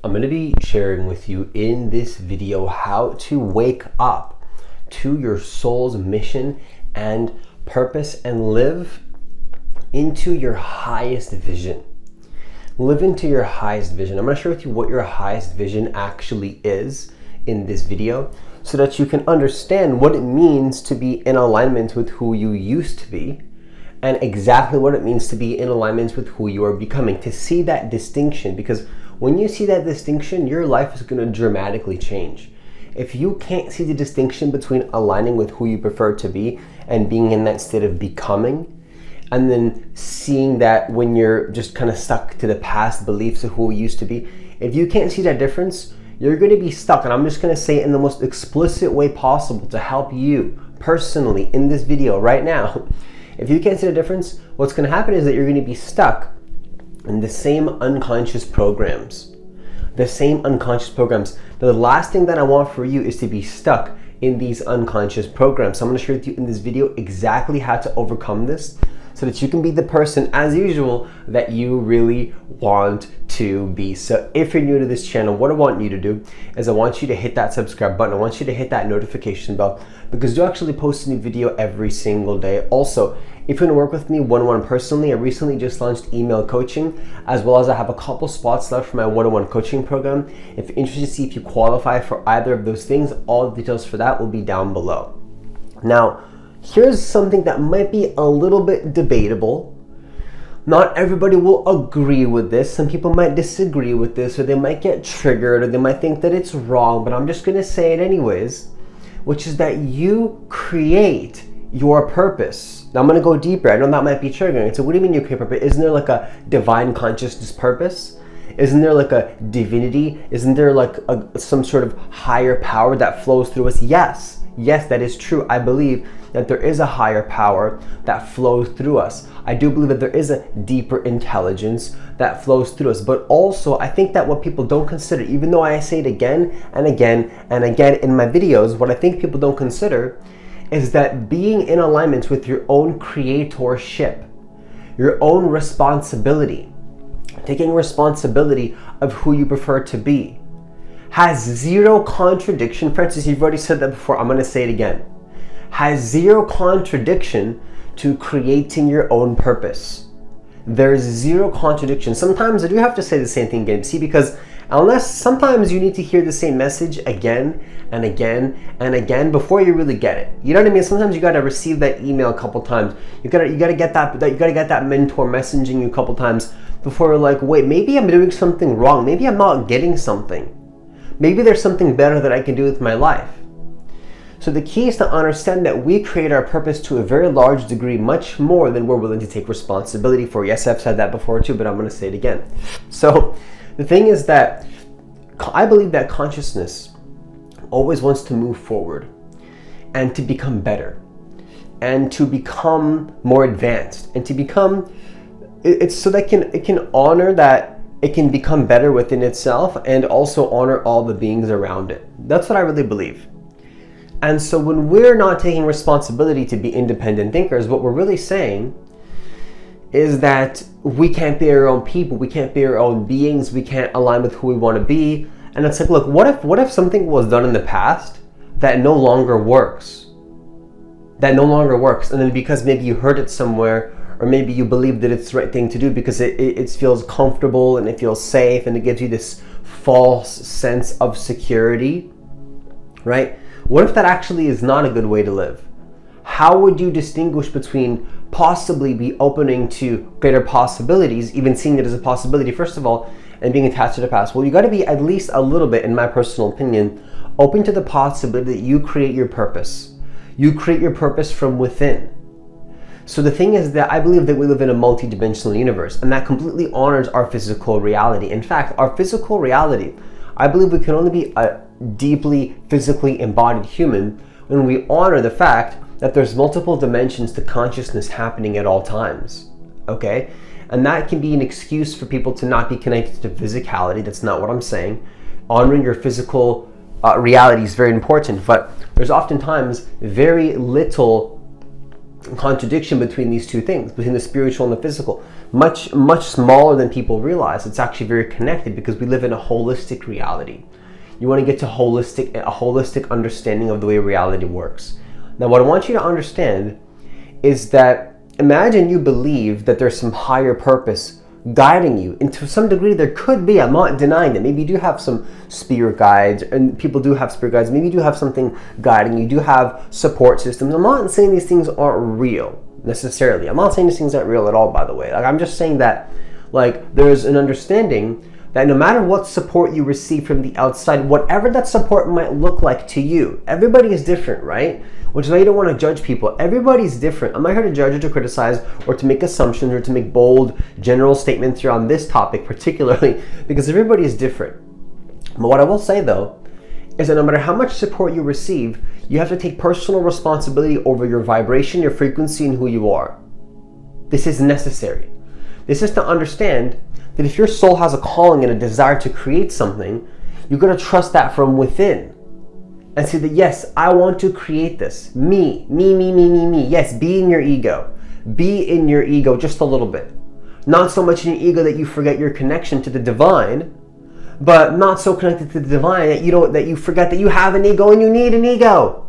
I'm going to be sharing with you in this video how to wake up to your soul's mission and purpose and live into your highest vision. Live into your highest vision. I'm going to share with you what your highest vision actually is in this video so that you can understand what it means to be in alignment with who you used to be and exactly what it means to be in alignment with who you are becoming, to see that distinction. Because when you see that distinction, your life is going to dramatically change. If you can't see the distinction between aligning with who you prefer to be and being in that state of becoming, and then seeing that when you're just kind of stuck to the past beliefs of who you used to be, if you can't see that difference, you're going to be stuck. And I'm just going to say it in the most explicit way possible to help you personally in this video right now. If you can't see the difference, what's going to happen is that you're going to be stuck in the same unconscious programs. The same unconscious programs. Now, the last thing that I want for you is to be stuck in these unconscious programs. So I'm going to share with you in this video exactly how to overcome this so that you can be the person, as usual, that you really want to be. So if you're new to this channel, what I want you to do is I want you to hit that subscribe button. I want you to hit that notification bell because you actually post a new video every single day. Also, if you want to work with me one-on-one personally, I recently just launched email coaching, as well as I have a couple spots left for my one-on-one coaching program. If you're interested to see if you qualify for either of those things, all the details for that will be down below. Now, here's something that might be a little bit debatable. Not everybody will agree with this. Some people might disagree with this, or they might get triggered, or they might think that it's wrong, but I'm just gonna say it anyways, which is that you create your purpose. Now I'm gonna go deeper. I know that might be triggering. So what do you mean you create purpose? Isn't there like a divine consciousness purpose? Isn't there like a divinity? Isn't there like some sort of higher power that flows through us? Yes, that is true. I believe that there is a higher power that flows through us. I do believe that there is a deeper intelligence that flows through us. But also, I think that what people don't consider, even though I say it again and again and again in my videos, what I think people don't consider is that being in alignment with your own creatorship, your own responsibility, taking responsibility of who you prefer to be, has zero contradiction. Francis, you've already said that before. I'm going to say it again. Has zero contradiction to creating your own purpose. There's zero contradiction. Sometimes I do have to say the same thing again. See, because unless sometimes you need to hear the same message again and again and again before you really get it. You know what I mean? Sometimes you got to receive that email a couple times. You got to get that mentor messaging you a couple times before you're like, wait, maybe I'm doing something wrong. Maybe I'm not getting something. Maybe there's something better that I can do with my life. So the key is to understand that we create our purpose to a very large degree, much more than we're willing to take responsibility for. Yes, I've said that before too, but I'm going to say it again. So the thing is that I believe that consciousness always wants to move forward and to become better and to become more advanced and to become, it's so that it can honor that it can become better within itself and also honor all the beings around it. That's what I really believe. And so when we're not taking responsibility to be independent thinkers, what we're really saying is that we can't be our own people, we can't be our own beings, we can't align with who we want to be. And it's like, look, what if something was done in the past that no longer works? That no longer works. And then because maybe you heard it somewhere, or maybe you believe that it's the right thing to do because it feels comfortable and it feels safe and it gives you this false sense of security, right? What if that actually is not a good way to live? How would you distinguish between possibly be opening to greater possibilities, even seeing it as a possibility, first of all, and being attached to the past? Well, you got to be at least a little bit, in my personal opinion, open to the possibility that you create your purpose. You create your purpose from within. So the thing is that I believe that we live in a multi-dimensional universe, and that completely honors our physical reality. In fact, our physical reality, I believe we can only be a deeply physically embodied human when we honor the fact that there's multiple dimensions to consciousness happening at all times, okay? And that can be an excuse for people to not be connected to physicality. That's not what I'm saying. Honoring your physical reality is very important, but there's oftentimes very little contradiction between these two things, between the spiritual and the physical. much smaller than people realize. It's actually very connected because we live in a holistic reality. You want to get to a holistic understanding of the way reality works. Now, what I want you to understand is that imagine you believe that there's some higher purpose guiding you. And to some degree, there could be. I'm not denying that. Maybe you do have some spirit guides, and people do have spirit guides. Maybe you do have something guiding you. You do have support systems. I'm not saying these things aren't real necessarily. I'm not saying these things aren't real at all, by the way. Like, I'm just saying that, like, there's an understanding that no matter what support you receive from the outside, whatever that support might look like to you, everybody is different, right? Which is why you don't want to judge people. Everybody's different. I'm not here to judge or to criticize or to make assumptions or to make bold general statements here on this topic particularly, because everybody is different. But what I will say though, is that no matter how much support you receive, you have to take personal responsibility over your vibration, your frequency, and who you are. This is necessary. This is to understand that if your soul has a calling and a desire to create something, you're going to trust that from within and say that, yes, I want to create this. Me. Yes, be in your ego. Be in your ego just a little bit. Not so much in your ego that you forget your connection to the divine, but not so connected to the divine that you forget that you have an ego and you need an ego.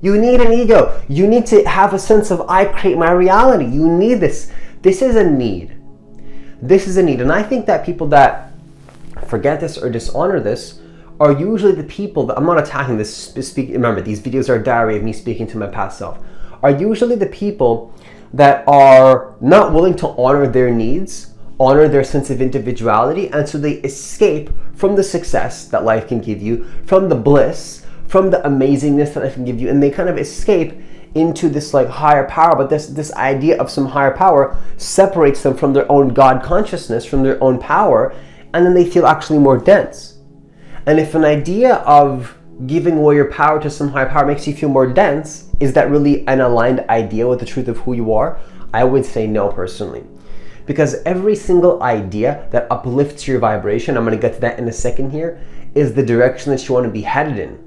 You need an ego. You need to have a sense of, I create my reality. You need this. This is a need. This is a need. And I think that people that forget this or dishonor this are usually the people that, I'm not attacking this, remember, these videos are a diary of me speaking to my past self, are usually the people that are not willing to honor their needs, honor their sense of individuality, and so they escape from the success that life can give you, from the bliss, from the amazingness that life can give you, and they kind of escape into this like higher power. But this idea of some higher power separates them from their own God consciousness, from their own power, and then they feel actually more dense. And if an idea of giving away your power to some higher power makes you feel more dense, is that really an aligned idea with the truth of who you are? I would say no, personally. Because every single idea that uplifts your vibration, I'm going to get to that in a second here, is the direction that you want to be headed in.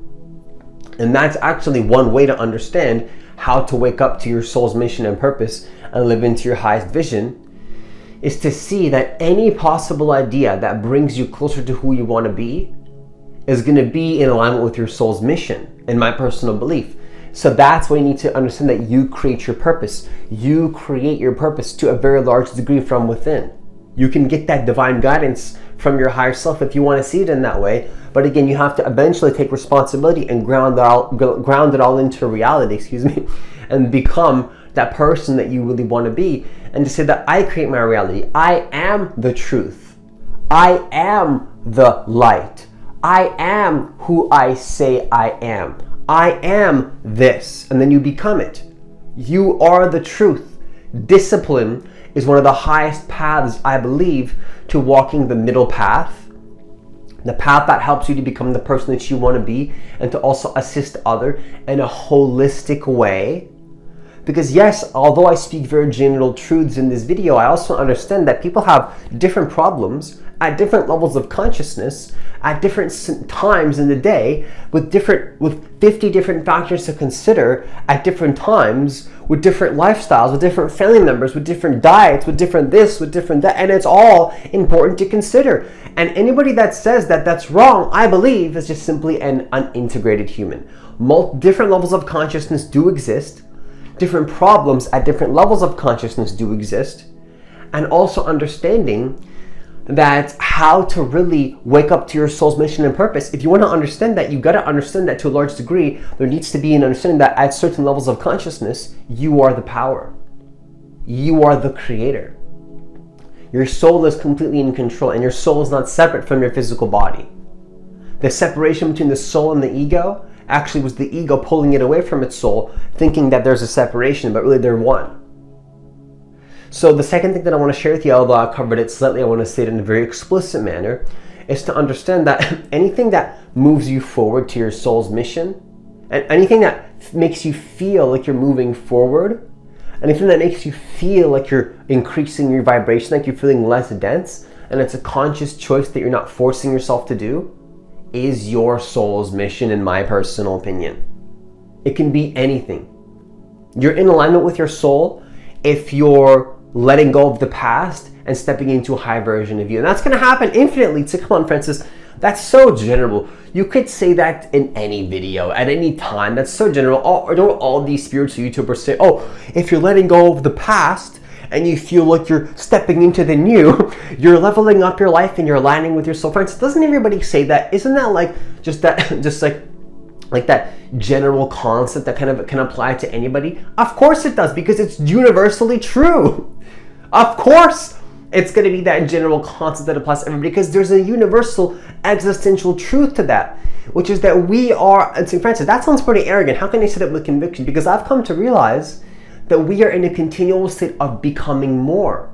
And that's actually one way to understand how to wake up to your soul's mission and purpose and live into your highest vision, is to see that any possible idea that brings you closer to who you want to be is going to be in alignment with your soul's mission, in my personal belief. So that's why you need to understand that you create your purpose. You create your purpose to a very large degree from within. You can get that divine guidance from your higher self if you want to see it in that way. But again, you have to eventually take responsibility and ground it all into reality, and become that person that you really want to be. And to say that I create my reality. I am the truth. I am the light. I am who I say I am. I am this. And then you become it. You are the truth. Discipline is one of the highest paths, I believe, to walking the middle path. The path that helps you to become the person that you want to be and to also assist others in a holistic way. Because yes, although I speak very general truths in this video, I also understand that people have different problems at different levels of consciousness at different times in the day with 50 different factors to consider at different times, with different lifestyles, with different family members, with different diets, with different this, with different that, and it's all important to consider. And anybody that says that that's wrong, I believe, is just simply an unintegrated human. Different levels of consciousness do exist. Different problems at different levels of consciousness do exist. And also understanding that how to really wake up to your soul's mission and purpose. If you want to understand that, you got to understand that to a large degree, there needs to be an understanding that at certain levels of consciousness, you are the power. You are the creator. Your soul is completely in control, and your soul is not separate from your physical body. The separation between the soul and the ego actually was the ego pulling it away from its soul, thinking that there's a separation, but really they're one. So the second thing that I want to share with you, although I covered it slightly, I want to say it in a very explicit manner, is to understand that anything that moves you forward to your soul's mission, and anything that makes you feel like you're moving forward, anything that makes you feel like you're increasing your vibration, like you're feeling less dense, and it's a conscious choice that you're not forcing yourself to do, is your soul's mission, in my personal opinion. It can be anything. You're in alignment with your soul if you're letting go of the past and stepping into a high version of you. And that's going to happen infinitely. So come on, Francis, that's so general. You could say that in any video at any time. That's so general. Don't all these spiritual YouTubers say, oh, if you're letting go of the past and you feel like you're stepping into the new, you're leveling up your life and you're aligning with your soul. Francis, doesn't everybody say that? Isn't that like just that general concept that kind of can apply to anybody? Of course it does, because it's universally true. Of course it's going to be that general concept that applies to everybody, because there's a universal existential truth to that, which is that we are, and St. Francis, that sounds pretty arrogant. How can I say that with conviction? Because I've come to realize that we are in a continual state of becoming more,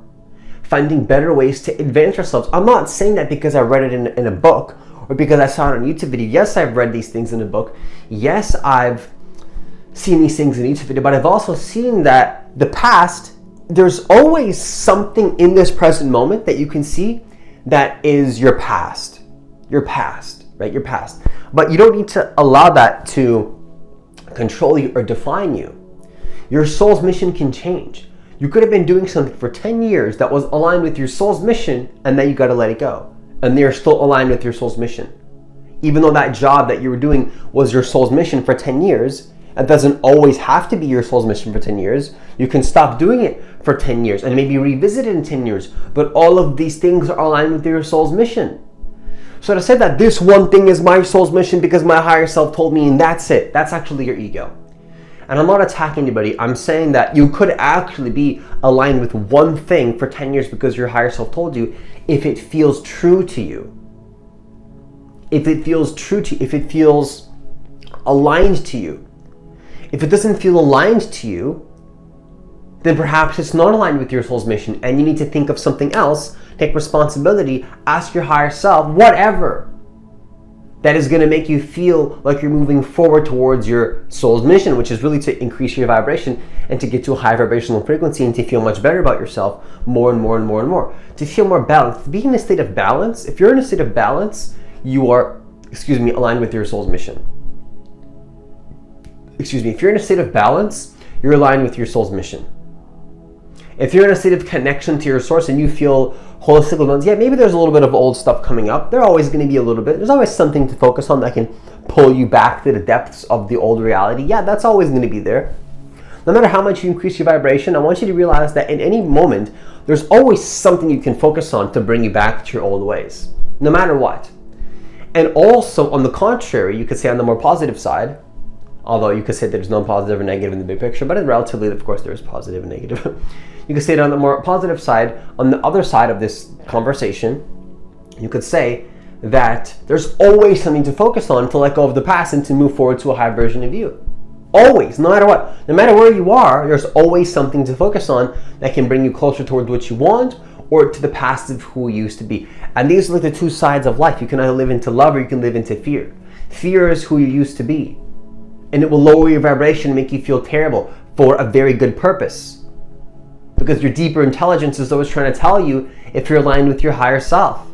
finding better ways to advance ourselves. I'm not saying that because I read it in a book or because I saw it on a YouTube video. Yes, I've read these things in a book. Yes, I've seen these things in a YouTube video, but I've also seen that the past, there's always something in this present moment that you can see that is your past, right? Your past. But you don't need to allow that to control you or define you. Your soul's mission can change. You could have been doing something for 10 years that was aligned with your soul's mission, and then you got to let it go. And they're still aligned with your soul's mission. Even though that job that you were doing was your soul's mission for 10 years, it doesn't always have to be your soul's mission for 10 years. You can stop doing it for 10 years and maybe revisit it in 10 years. But all of these things are aligned with your soul's mission. So to say that this one thing is my soul's mission because my higher self told me and that's it, that's actually your ego. And I'm not attacking anybody. I'm saying that you could actually be aligned with one thing for 10 years because your higher self told you, if it feels true to you. If it feels true to you, if it feels aligned to you. If it doesn't feel aligned to you, then perhaps it's not aligned with your soul's mission and you need to think of something else, take responsibility, ask your higher self, whatever, that is going to make you feel like you're moving forward towards your soul's mission, which is really to increase your vibration and to get to a high vibrational frequency and to feel much better about yourself more and more and more and more. To feel more balanced. To be in a state of balance, if you're in a state of balance, you are, aligned with your soul's mission. If you're in a state of balance, you're aligned with your soul's mission. If you're in a state of connection to your source and you feel holistic balance, yeah, maybe there's a little bit of old stuff coming up. There's always going to be a little bit. There's always something to focus on that can pull you back to the depths of the old reality. Yeah, that's always going to be there. No matter how much you increase your vibration, I want you to realize that in any moment, there's always something you can focus on to bring you back to your old ways, no matter what. And also, on the contrary, you could say on the more positive side, although you could say there's no positive or negative in the big picture, but in relatively, of course, there is positive and negative. You could say it on the more positive side, on the other side of this conversation, you could say that there's always something to focus on to let go of the past and to move forward to a high version of you. Always, no matter what. No matter where you are, there's always something to focus on that can bring you closer towards what you want or to the past of who you used to be. And these are like the two sides of life. You can either live into love or you can live into fear. Fear is who you used to be. And it will lower your vibration and make you feel terrible for a very good purpose. Because your deeper intelligence is always trying to tell you if you're aligned with your higher self.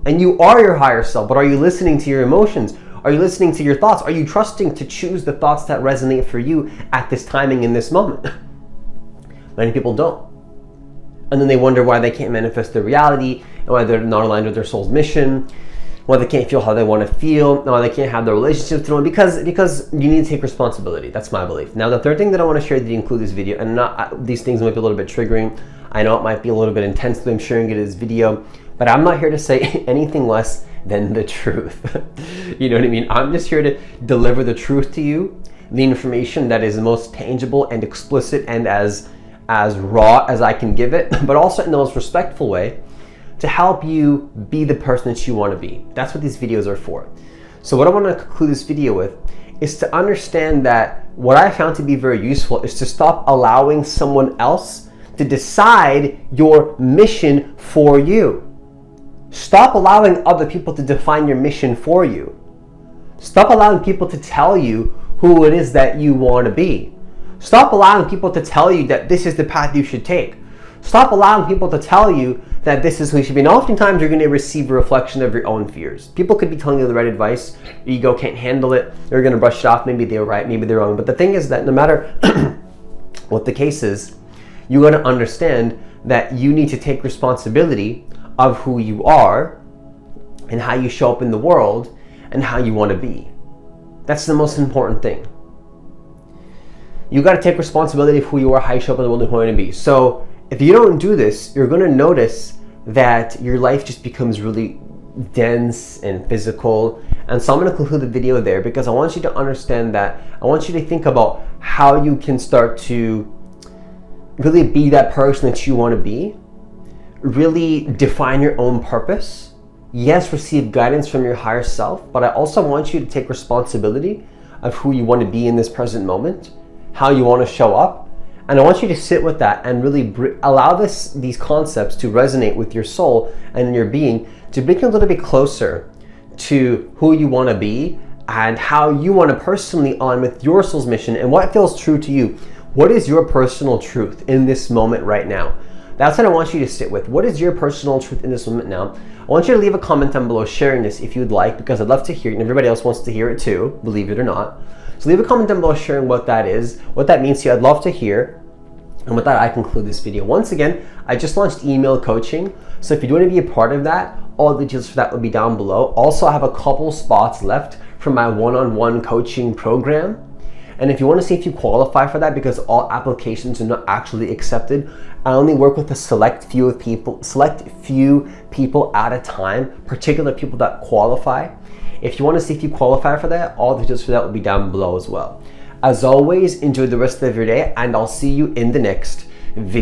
And you are your higher self, but are you listening to your emotions? Are you listening to your thoughts? Are you trusting to choose the thoughts that resonate for you at this timing in this moment? Many people don't. And then they wonder why they can't manifest their reality, and why they're not aligned with their soul's mission, why they can't feel how they want to feel, and why they can't have the relationships they want, because you need to take responsibility. That's my belief. Now, the third thing that I want to share that include this video, and not these things might be a little bit triggering. I know it might be a little bit intense that I'm sharing it in this video, but I'm not here to say anything less than the truth. You know what I mean? I'm just here to deliver the truth to you, the information that is the most tangible and explicit and as raw as I can give it, but also in the most respectful way to help you be the person that you want to be. That's what these videos are for. So what I want to conclude this video with is to understand that what I found to be very useful is to stop allowing someone else to decide your mission for you. Stop allowing other people to define your mission for you. Stop allowing people to tell you who it is that you want to be. Stop allowing people to tell you that this is the path you should take. Stop allowing people to tell you that this is who you should be. And oftentimes you're going to receive a reflection of your own fears. People could be telling you the right advice. Your ego can't handle it. They're going to brush it off. Maybe they're right, maybe they're wrong. But the thing is that no matter what the case is, you got to understand that you need to take responsibility of who you are and how you show up in the world and how you want to be. That's the most important thing. You got to take responsibility of who you are, how you show up in the world, and who you want to be. So if you don't do this, you're going to notice that your life just becomes really dense and physical. And so I'm going to conclude the video there because I want you to understand that. I want you to think about how you can start to really be that person that you want to be. Really define your own purpose. Yes, receive guidance from your higher self, but I also want you to take responsibility of who you want to be in this present moment, how you want to show up. And I want you to sit with that and really allow these concepts to resonate with your soul and in your being, to bring you a little bit closer to who you want to be and how you want to personally align with your soul's mission and what feels true to you. What is your personal truth in this moment right now? That's what I want you to sit with. What is your personal truth in this moment now? I want you to leave a comment down below sharing this if you'd like, because I'd love to hear it and everybody else wants to hear it too, believe it or not. So leave a comment down below sharing what that is, what that means to you. I'd love to hear. And with that, I conclude this video. Once again, I just launched email coaching. So if you do want to be a part of that, all the details for that will be down below. Also, I have a couple spots left for my one-on-one coaching program. And if you want to see if you qualify for that, because all applications are not actually accepted, I only work with a select few people at a time, particular people that qualify. If you want to see if you qualify for that, all the details for that will be down below as well. As always, enjoy the rest of your day, and I'll see you in the next